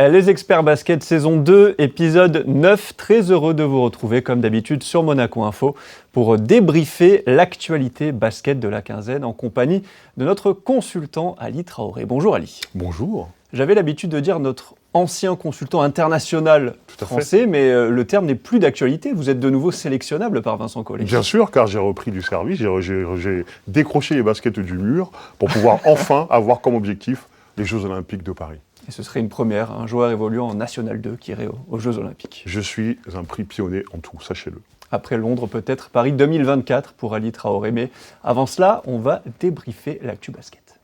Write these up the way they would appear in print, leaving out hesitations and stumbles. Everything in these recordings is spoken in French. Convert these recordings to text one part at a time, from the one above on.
Les experts basket saison 2, épisode 9. Très heureux de vous retrouver comme d'habitude sur Monaco Info pour débriefer l'actualité basket de la quinzaine en compagnie de notre consultant Ali Traoré. Bonjour Ali. Bonjour. J'avais l'habitude de dire notre ancien consultant international français, mais le terme n'est plus d'actualité. Vous êtes de nouveau sélectionnable par Vincent Collet. Bien sûr, car j'ai repris du service, j'ai décroché les baskets du mur pour pouvoir enfin avoir comme objectif les Jeux Olympiques de Paris. Et ce serait une première, un joueur évoluant en National 2 qui irait aux Jeux Olympiques. Je suis un prix pionnier en tout, sachez-le. Après Londres, peut-être Paris 2024 pour Ali Traoré. Mais avant cela, on va débriefer l'actu basket.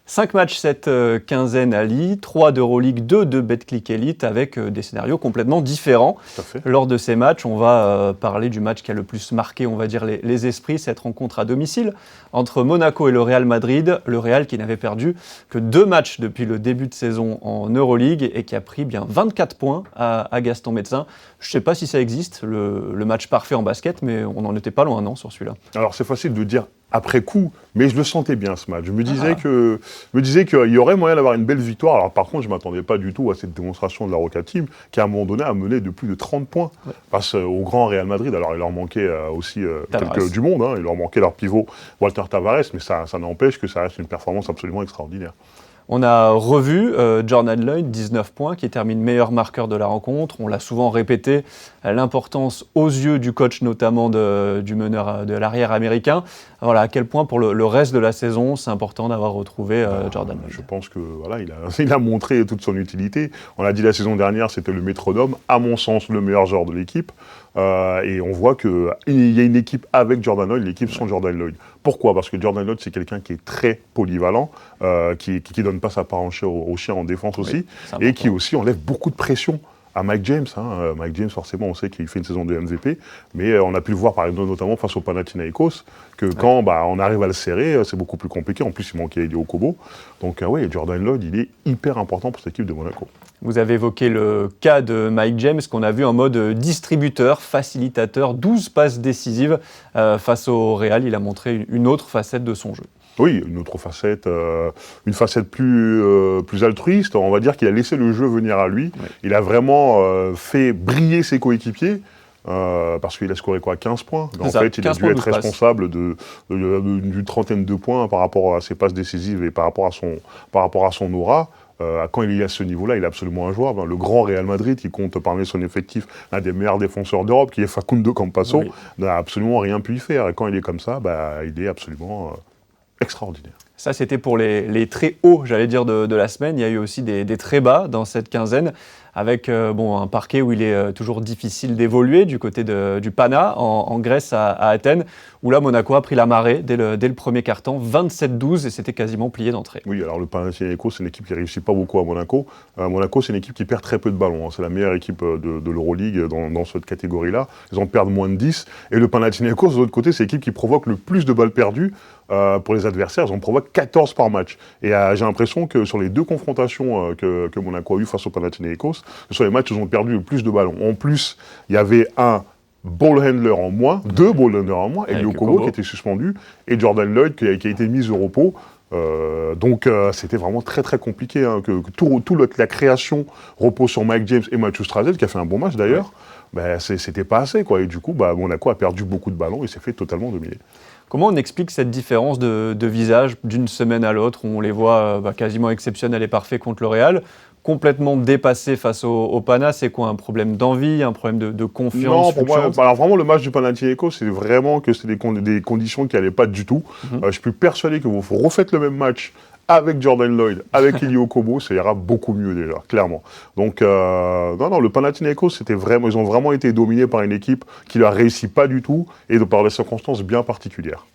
5 matchs cette quinzaine Ali, 3 d'Euroleague, 2 de Betclic Elite avec des scénarios complètement différents. Tout à fait. Lors de ces matchs, on va parler du match qui a le plus marqué, on va dire, les esprits, cette rencontre à domicile entre Monaco et le Real Madrid. Le Real qui n'avait perdu que 2 matchs depuis le début de saison en Euroleague et qui a pris bien 24 points à Gaston Médecin. Je ne sais pas si ça existe, le match parfait en basket, mais on n'en était pas loin, non, sur celui-là. Alors c'est facile de dire après coup, mais je le sentais bien ce match. Je me disais qu'il y aurait moyen d'avoir une belle victoire. Alors par contre, je ne m'attendais pas du tout à cette démonstration de la Roca Team qui à un moment donné a mené de plus de 30 points face au grand Real Madrid. Alors il leur manquait aussi du monde, hein. Il leur manquait leur pivot Walter Tavares, mais ça n'empêche que ça reste une performance absolument extraordinaire. On a revu Jordan Lloyd, 19 points, qui termine meilleur marqueur de la rencontre. On l'a souvent répété, l'importance aux yeux du coach, notamment du meneur de l'arrière américain. Voilà, à quel point pour le reste de la saison, c'est important d'avoir retrouvé Jordan Lloyd. Je pense que voilà, il a montré toute son utilité. On l'a dit la saison dernière, c'était le métronome, à mon sens, le meilleur joueur de l'équipe. Et on voit qu'il y a une équipe avec Jordan Lloyd, l'équipe sans Jordan Lloyd. Pourquoi ? Parce que Jordan Lloyd, c'est quelqu'un qui est très polyvalent, qui donne pas sa part au chien en défense aussi, et qui aussi enlève beaucoup de pression à Mike James. Mike James, forcément, on sait qu'il fait une saison de MVP, mais on a pu le voir, par exemple, notamment face au Panathinaikos, que quand on arrive à le serrer, c'est beaucoup plus compliqué. En plus, il manquait Elio Kobo. Donc, Jordan Lloyd, il est hyper important pour cette équipe de Monaco. Vous avez évoqué le cas de Mike James, qu'on a vu en mode distributeur, facilitateur, 12 passes décisives face au Real. Il a montré une autre facette de son jeu. Oui, une autre facette, une facette plus altruiste. On va dire qu'il a laissé le jeu venir à lui. Oui. Il a vraiment fait briller ses coéquipiers. Parce qu'il a scoré 15 points. En fait, il a dû être responsable d'une trentaine de points par rapport à ses passes décisives et par rapport à son aura. Quand il est à ce niveau-là, il est absolument injouable. Le grand Real Madrid, qui compte parmi son effectif un des meilleurs défenseur d'Europe, qui est Facundo Campasso, n'a absolument rien pu y faire. Et quand il est comme ça, il est absolument extraordinaire. Ça, c'était pour les très hauts, j'allais dire, de la semaine. Il y a eu aussi des très bas dans cette quinzaine, avec un parquet où il est toujours difficile d'évoluer, du côté du Pana, en Grèce, à Athènes, où là, Monaco a pris la marée dès le premier quart-temps, 27-12, et c'était quasiment plié d'entrée. Oui, alors le Panathinaikos, c'est une équipe qui ne réussit pas beaucoup à Monaco. Monaco, c'est une équipe qui perd très peu de ballons. C'est la meilleure équipe de l'Euroleague dans cette catégorie-là. Ils en perdent moins de 10. Et le Panathinaikos, de l'autre côté, c'est l'équipe qui provoque le plus de balles perdues pour les adversaires. Ils en provoquent 14 par match. Et j'ai l'impression que sur les deux confrontations que Monaco a eues face au Panathinaikos, ce sont les matchs où ils ont perdu le plus de ballons. En plus, il y avait un ball handler en moins, 2 ball handlers en moins, Elio Kobo qui était suspendu, et Jordan Lloyd qui a été mis au repos. Donc c'était vraiment très très compliqué, que la création repose sur Mike James et Matthew Strazel, qui a fait un bon match d'ailleurs. C'était pas assez, quoi. Et du coup, Monaco a perdu beaucoup de ballons et s'est fait totalement dominer. Comment on explique cette différence de visage d'une semaine à l'autre, où on les voit quasiment exceptionnels et parfaits contre le Real, complètement dépassés face au Pana? C'est quoi, un problème d'envie, un problème de confiance? Non, pour moi, alors vraiment le match du Panathinaikos, c'est vraiment que c'était des conditions qui n'allaient pas du tout. Je suis persuadé que vous refaites le même match avec Jordan Lloyd, avec Elio Kobo, ça ira beaucoup mieux déjà, clairement. Donc, le Panathinaikos, ils ont vraiment été dominés par une équipe qui ne leur réussit pas du tout et par des circonstances bien particulières.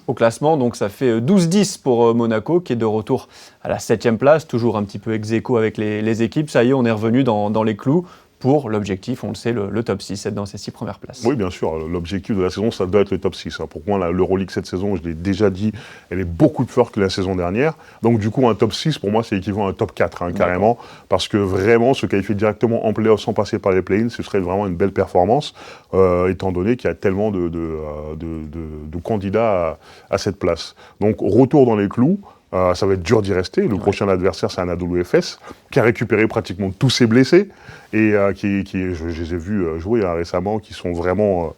Au classement, donc ça fait 12-10 pour Monaco, qui est de retour à la 7e place, toujours un petit peu ex-aequo avec les équipes. Ça y est, on est revenu dans les clous pour l'objectif, on le sait, le top 6, être dans ces 6 premières places. Oui, bien sûr, l'objectif de la saison, ça doit être le top 6. Pour moi, l'Euroleague cette saison, je l'ai déjà dit, elle est beaucoup plus forte que la saison dernière. Donc du coup, un top 6, pour moi, c'est équivalent à un top 4, carrément, parce que vraiment, se qualifier directement en play-off sans passer par les play-ins, ce serait vraiment une belle performance, étant donné qu'il y a tellement de candidats à cette place. Donc retour dans les clous. Ça va être dur d'y rester. Le prochain adversaire, c'est Anadolu Efes, qui a récupéré pratiquement tous ses blessés et je les ai vus jouer récemment, qui sont vraiment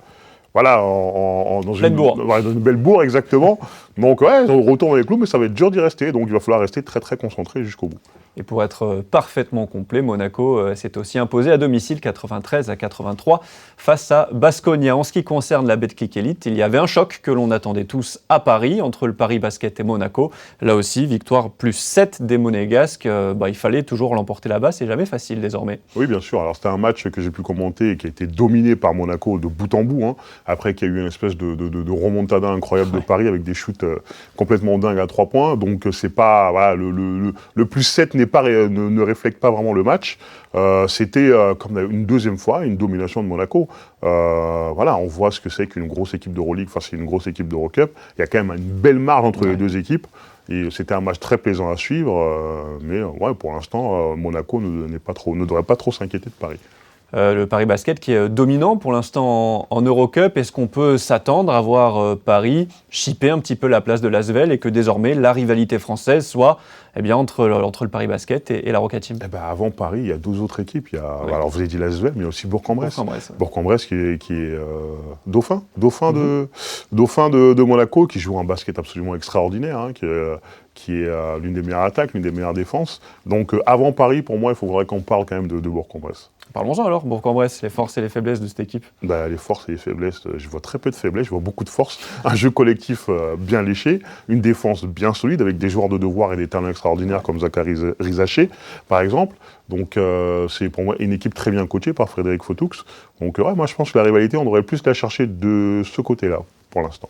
dans une belle bourre, exactement. Donc on retourne avec clous, mais ça va être dur d'y rester. Donc il va falloir rester très très concentré jusqu'au bout. Et pour être parfaitement complet, Monaco s'est aussi imposé à domicile 93-83 face à Baskonia. En ce qui concerne la Betclic Elite, il y avait un choc que l'on attendait tous à Paris, entre le Paris Basket et Monaco. Là aussi, victoire plus 7 des Monégasques. Il fallait toujours l'emporter là-bas, c'est jamais facile désormais. Oui, bien sûr. Alors c'était un match que j'ai pu commenter et qui a été dominé par Monaco de bout en bout. Après qu'il y a eu une espèce de remontada incroyable de Paris avec des shoots complètement dingues à 3 points. Donc c'est pas... le plus 7 ne reflète pas vraiment le match. C'était comme une deuxième fois une domination de Monaco. On voit ce que c'est qu'une grosse équipe d'Euroleague face à une grosse équipe d'Eurocup. Il y a quand même une belle marge entre les deux équipes. Et c'était un match très plaisant à suivre. Mais pour l'instant, Monaco ne devrait pas trop s'inquiéter de Paris. Le Paris Basket qui est dominant pour l'instant en Eurocup. Est-ce qu'on peut s'attendre à voir Paris chipper un petit peu la place de l'Asvel et que désormais la rivalité française soit entre le Paris Basket et la Roca Team? Avant Paris, il y a 2 autres équipes. Alors vous avez dit l'Asvel, mais il y a aussi Bourg-en-Bresse. Bourg-en-Bresse qui est dauphin de Monaco, qui joue un basket absolument extraordinaire, qui est l'une des meilleures attaques, l'une des meilleures défenses. Donc avant Paris, pour moi, il faudrait qu'on parle quand même de Bourg-en-Bresse. Parlons-en alors, Bourg-en-Bresse, les forces et les faiblesses de cette équipe. Les forces et les faiblesses, je vois très peu de faiblesses, je vois beaucoup de forces. Un jeu collectif bien léché, une défense bien solide avec des joueurs de devoir et des talents extraordinaires comme Zachary Rizaché, par exemple. Donc c'est pour moi une équipe très bien coachée par Frédéric Fotoux. Donc moi je pense que la rivalité, on devrait plus la chercher de ce côté-là, pour l'instant.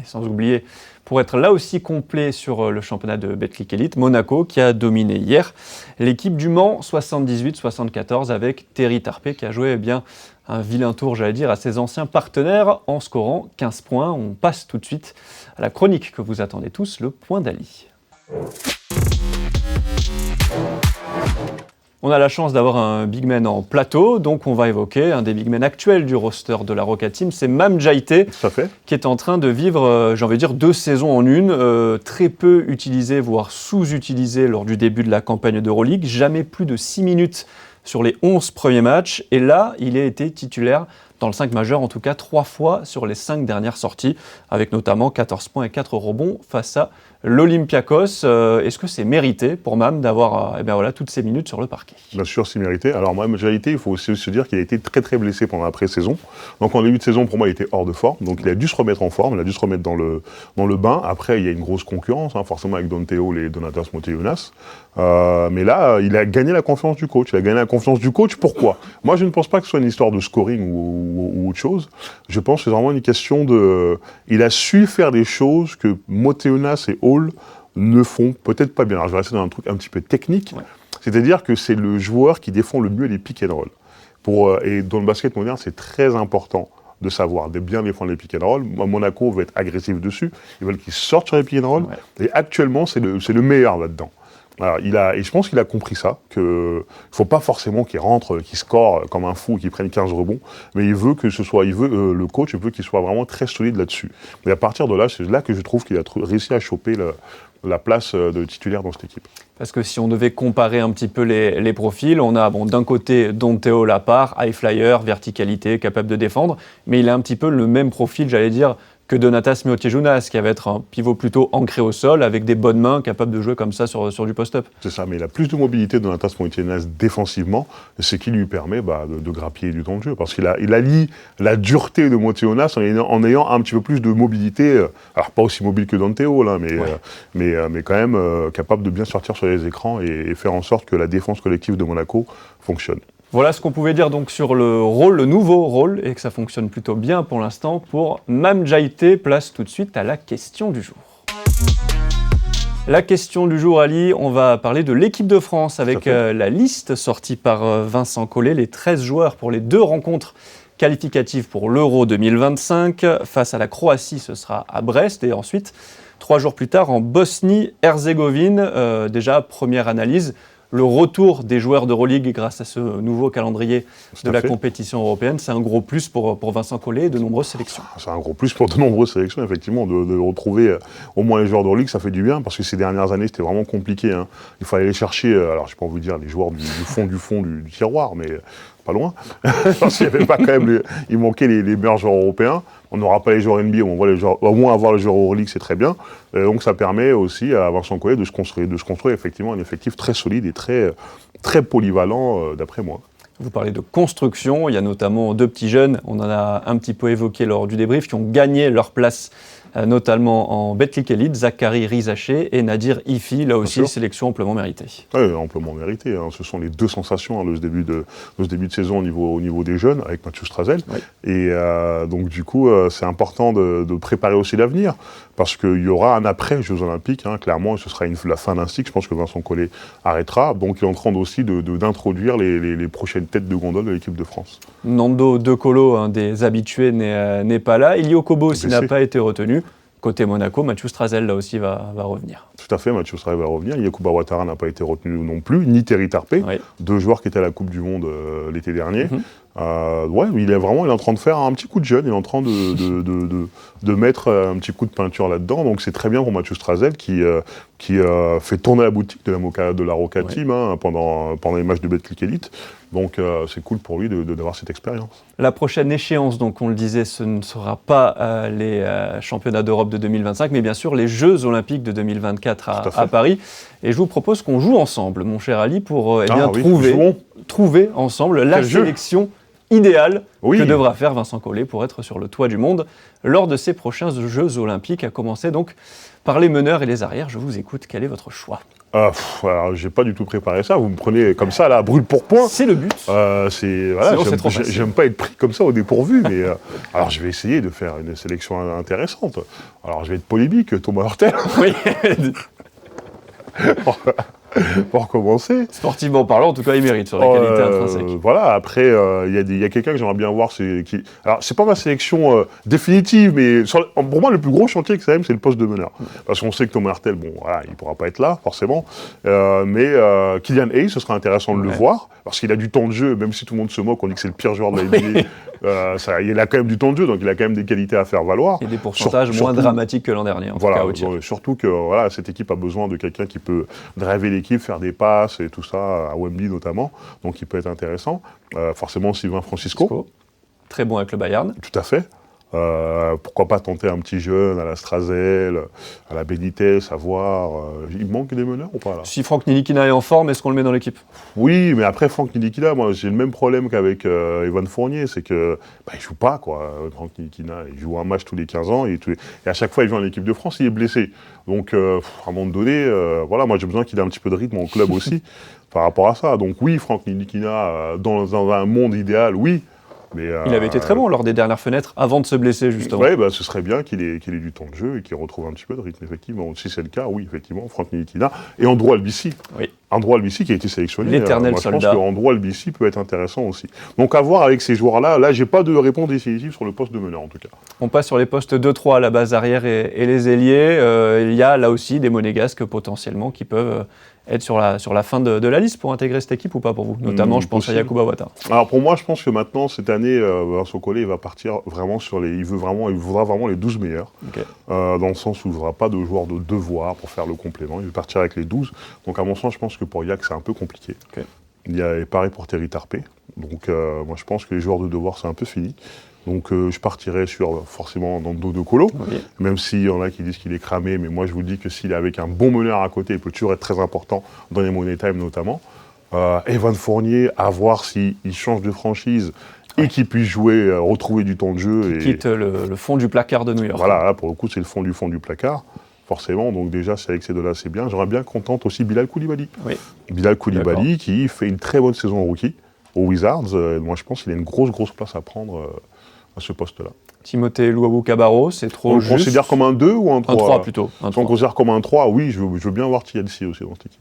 Et sans oublier, pour être là aussi complet sur le championnat de Betclic Elite, Monaco qui a dominé hier l'équipe du Mans 78-74 avec Terry Tarpé qui a joué un vilain tour, à ses anciens partenaires en scorant 15 points. On passe tout de suite à la chronique que vous attendez tous, le point d'Ali. On a la chance d'avoir un big man en plateau, donc on va évoquer un des big men actuels du roster de la Roca Team, c'est Mame Diaité, qui est en train de vivre, 2 saisons en une, très peu utilisé, voire sous-utilisé lors du début de la campagne d'Euroleague, jamais plus de 6 minutes sur les 11 premiers matchs, et là, il a été titulaire dans le 5 majeur, en tout cas 3 fois sur les 5 dernières sorties, avec notamment 14 points et 4 rebonds face à l'Olympiakos. Est-ce que c'est mérité pour Mame d'avoir toutes ces minutes sur le parquet? Bien sûr, c'est mérité. Alors, Mame Diaité, il faut aussi se dire qu'il a été très très blessé pendant la pré-saison. Donc en début de saison, pour moi, il était hors de forme. Donc il a dû se remettre en forme, il a dû se remettre dans le bain. Après, il y a une grosse concurrence, forcément avec Dante Hall et Donatas Motiejunas. Mais là, il a gagné la confiance du coach. Pourquoi? Moi, je ne pense pas que ce soit une histoire de scoring ou autre chose. Je pense que c'est vraiment une question il a su faire des choses que Motiejunas et Hall ne font peut-être pas bien. Alors, je vais rester dans un truc un petit peu technique. Ouais. C'est-à-dire que c'est le joueur qui défend le mieux les pick and roll. Et dans le basket moderne, c'est très important de savoir, de bien défendre les pick and roll. Monaco veut être agressif dessus. Ils veulent qu'ils sortent sur les pick and roll. Ouais. Et actuellement, c'est le meilleur là-dedans. Alors, et je pense qu'il a compris ça, qu'il ne faut pas forcément qu'il rentre, qu'il score comme un fou, qu'il prenne 15 rebonds, mais le coach veut qu'il soit vraiment très solide là-dessus. Et à partir de là, c'est là que je trouve qu'il a réussi à choper la place de titulaire dans cette équipe. Parce que si on devait comparer un petit peu les profils, on a d'un côté Dante Hall à part, high flyer, verticalité, capable de défendre, mais il a un petit peu le même profil, que Donatas Motiejunas, qui va être un pivot plutôt ancré au sol, avec des bonnes mains, capable de jouer comme ça sur du post-up. C'est ça, mais il a plus de mobilité, Donatas Motiejunas, défensivement, ce qui lui permet de grappiller du temps de jeu, parce qu'il allie la dureté de Motiejunas en ayant un petit peu plus de mobilité, alors pas aussi mobile que Dante Hall, mais quand même capable de bien sortir sur les écrans et faire en sorte que la défense collective de Monaco fonctionne. Voilà ce qu'on pouvait dire donc sur le nouveau rôle, et que ça fonctionne plutôt bien pour l'instant pour Mame Diaité. Place tout de suite à la question du jour. La question du jour, Ali, on va parler de l'équipe de France avec la liste sortie par Vincent Collet, les 13 joueurs pour les 2 rencontres qualificatives pour l'Euro 2025. Face à la Croatie, ce sera à Brest, et ensuite, 3 jours plus tard, en Bosnie-Herzégovine. Déjà, première analyse. le retour des joueurs d'Euroleague grâce à ce nouveau calendrier de la compétition européenne, c'est un gros plus pour Vincent Collet et de nombreuses sélections. C'est un gros plus pour de nombreuses sélections, effectivement, de retrouver au moins les joueurs d'Euroleague, ça fait du bien, parce que ces dernières années, c'était vraiment compliqué. Hein. Il fallait aller chercher, alors je ne vais pas vous dire les joueurs du fond du tiroir, mais pas loin, parce qu'il y avait pas quand même, il manquait les meilleurs joueurs européens. On n'aura pas les joueurs NBA, on voit les joueurs, au moins avoir les joueurs Euroleague, c'est très bien. Donc ça permet aussi à Vincent Collet de se construire effectivement un effectif très solide et très, très polyvalent, d'après moi. Vous parlez de construction, il y a notamment 2 petits jeunes, on en a un petit peu évoqué lors du débrief, qui ont gagné leur place notamment en Betclic Elite, Zachary Rizaché et Nadir Ifi, là aussi sélection amplement méritée. Oui, amplement méritée. Hein. Ce sont les 2 sensations de ce début de saison au niveau des jeunes, avec Mathieu Strazel. Oui. Et donc du coup, c'est important de préparer aussi l'avenir, parce qu'il y aura un après Jeux Olympiques, hein, clairement, ce sera la fin d'un cycle, je pense que Vincent Collet arrêtera, donc il est en train aussi d'introduire les prochaines têtes de gondole de l'équipe de France. Nando De Colo, un des habitués, n'est pas là. Ilio Kobo aussi n'a pas été retenu. Côté Monaco, Mathieu Strazel, là aussi, va revenir. Tout à fait, Mathieu Strazel va revenir. Yacouba Ouattara n'a pas été retenu non plus, ni Terry Tarpey, 2 joueurs qui étaient à la Coupe du Monde l'été dernier. Il est en train de faire un petit coup de jeune, il est en train de mettre un petit coup de peinture là-dedans. Donc c'est très bien pour Mathieu Strazel qui fait tourner la boutique de la Roca Team pendant les matchs de Betclic Elite. Donc c'est cool pour lui d'avoir cette expérience. La prochaine échéance, donc on le disait, ce ne sera pas les championnats d'Europe de 2025, mais bien sûr les Jeux Olympiques de 2024 à Paris. Et je vous propose qu'on joue ensemble, mon cher Ali, pour trouver ensemble la sélection idéale que devra faire Vincent Collet pour être sur le toit du monde lors de ces prochains Jeux Olympiques, à commencer donc par les meneurs et les arrières. Je vous écoute, quel est votre choix ? Alors, j'ai pas du tout préparé ça, vous me prenez comme ça, là, brûle pour point. C'est le but. J'aime pas être pris comme ça au dépourvu, mais alors je vais essayer de faire une sélection intéressante. Alors je vais être polémique, Thomas Hurtel. Oui. Pour commencer. Sportivement parlant, en tout cas, il mérite sur la qualité intrinsèque. Voilà, après, il y a quelqu'un que j'aimerais bien voir. Alors, c'est pas ma sélection définitive, mais pour moi, le plus gros chantier que ça aime, c'est le poste de meneur. Parce qu'on sait que Thomas Hurtel, il pourra pas être là, forcément. Mais Kylian Hayes, ce sera intéressant de le voir, parce qu'il a du temps de jeu, même si tout le monde se moque, on dit que c'est le pire joueur de la NBA. Il a quand même du temps de jeu, donc il a quand même des qualités à faire valoir. Et des pourcentages moins dramatiques que l'an dernier, en tout cas, au tir. Surtout que cette équipe a besoin de quelqu'un qui peut driver l'équipe, faire des passes et tout ça, à Wembley notamment, donc il peut être intéressant. Forcément, Sylvain Francisco. Très bon avec le Bayern. Tout à fait. Pourquoi pas tenter un petit jeune à la Strazel, à la Benitez, à voir. Il manque des meneurs ou pas là ? Si Franck Nilikina est en forme, est-ce qu'on le met dans l'équipe ? Oui, mais après Franck Nilikina, moi j'ai le même problème qu'avec Evan Fournier, c'est que il joue pas quoi. Franck Nilikina, il joue un match tous les 15 ans et à chaque fois il joue en équipe de France, il est blessé. Donc à un moment donné, moi j'ai besoin qu'il ait un petit peu de rythme en club aussi par rapport à ça. Donc oui, Franck Nilikina dans un monde idéal, oui. Mais, il avait été très bon lors des dernières fenêtres, avant de se blesser justement. Oui, ce serait bien qu'il ait du temps de jeu et qu'il retrouve un petit peu de rythme, effectivement. Si c'est le cas, oui, effectivement, Franck Nilikina. Et Andro Albissi. Oui. Andro Albissi qui a été sélectionné. L'éternel soldat. Je pense qu'Andro Albissi peut être intéressant aussi. Donc à voir avec ces joueurs-là. Là, j'ai pas de réponse définitive sur le poste de meneur, en tout cas. On passe sur les postes 2-3 à la base arrière et les ailiers. Il y a là aussi des monégasques potentiellement qui peuvent être sur la fin de la liste pour intégrer cette équipe ou pas pour vous ? Notamment, je pense à Yacouba Ouattara. Alors pour moi, je pense que maintenant, cette année, Vincent Collet va partir vraiment il voudra vraiment les 12 meilleurs. Okay. Dans le sens où il ne voudra pas de joueurs de devoir pour faire le complément. Il veut partir avec les 12. Donc à mon sens, je pense que pour Yac, c'est un peu compliqué. Okay. Il y a pareil pour Terry Tarpey. Donc moi, je pense que les joueurs de devoir, c'est un peu fini. Donc je partirais forcément dans le dos de Colo, même s'il y en a qui disent qu'il est cramé, mais moi je vous dis que s'il est avec un bon meneur à côté, il peut toujours être très important dans les Money Time notamment. Evan Fournier, à voir s'il change de franchise et qu'il puisse jouer, retrouver du temps de jeu. Il quitte le fond du placard de New York. Voilà, là, pour le coup c'est le fond du placard. Forcément, donc déjà, c'est avec ces deux-là, c'est bien. J'aimerais bien qu'on tente aussi Bilal Koulibaly. Oui. Bilal Koulibaly qui fait une très bonne saison en rookie aux Wizards. Moi je pense qu'il a une grosse place à prendre à ce poste-là. Timothée Luwawu-Cabarrot, c'est trop on juste. On considère comme un 2 ou un 3 ? Un 3 plutôt. Si on considère comme un 3, oui, je veux bien voir TLC aussi dans cette équipe.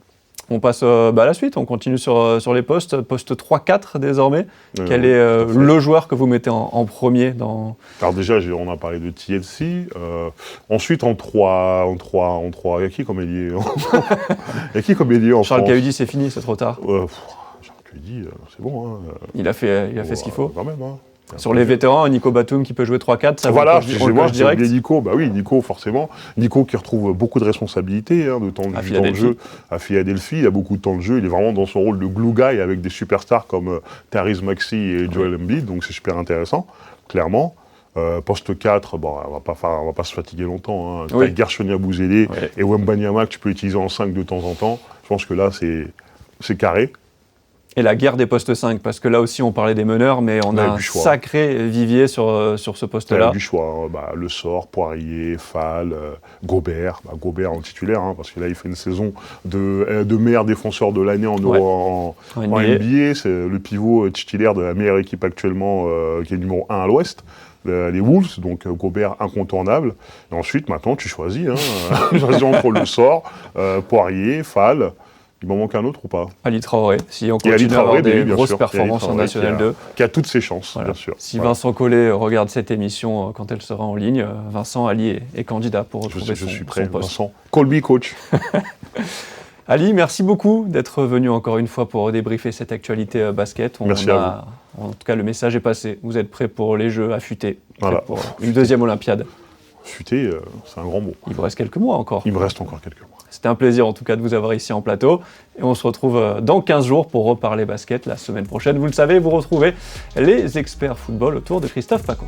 On passe à la suite, on continue sur les postes. Poste 3-4 désormais. Quel est le joueur que vous mettez en premier dans... Alors déjà, on a parlé de TLC. Ensuite, en 3, il y a qui comme ailier en Charles France? Cahudi, c'est fini, c'est trop tard. Charles Cahudi, c'est bon. Hein. Il a fait ce qu'il faut. Quand même, hein. Sur les vétérans, Nico Batum qui peut jouer 3-4, ça voilà, on le coche direct. Nico, bah oui, Nico forcément. Nico qui retrouve beaucoup de responsabilités, de temps de jeu dans le jeu à Philadelphie. Il a beaucoup de temps de jeu. Il est vraiment dans son rôle de glue guy avec des superstars comme Tyrese Maxey et Joel Embiid. Donc c'est super intéressant, clairement. Poste 4, bon, on va pas se fatiguer longtemps. Hein. Oui. Gershoni Abouzele et Wembanyama que tu peux utiliser en 5 de temps en temps. Je pense que là, c'est carré. Et la guerre des postes 5, parce que là aussi on parlait des meneurs, mais on a un sacré vivier sur ce poste-là. Il y a du choix, Le Sort, Poirier, Fall, Gobert. Gobert en titulaire, parce que là il fait une saison de meilleur défenseur de l'année en NBA. C'est le pivot titulaire de la meilleure équipe actuellement, qui est numéro 1 à l'Ouest. Les Wolves, donc Gobert incontournable. Et ensuite, maintenant, tu choisis. Tu choisis entre Le Sort, Poirier, Fall. Il m'en manque un autre ou pas? Ali Traoré, si on continue à avoir des grosses performances en National 2. Qui a toutes ses chances, bien sûr. Si Vincent Collet regarde cette émission quand elle sera en ligne, Vincent, Ali est candidat pour retrouver son poste. Vincent, call me coach. Ali, merci beaucoup d'être venu encore une fois pour débriefer cette actualité basket. Merci à vous. En tout cas, le message est passé. Vous êtes prêts pour les Jeux affûtés, pour une deuxième Olympiade. Affûté, c'est un grand mot. Il vous reste quelques mois encore. Il me reste encore quelques mois. C'était un plaisir en tout cas de vous avoir ici en plateau. Et on se retrouve dans 15 jours pour reparler basket la semaine prochaine. Vous le savez, vous retrouvez les experts football autour de Christophe Pacaud.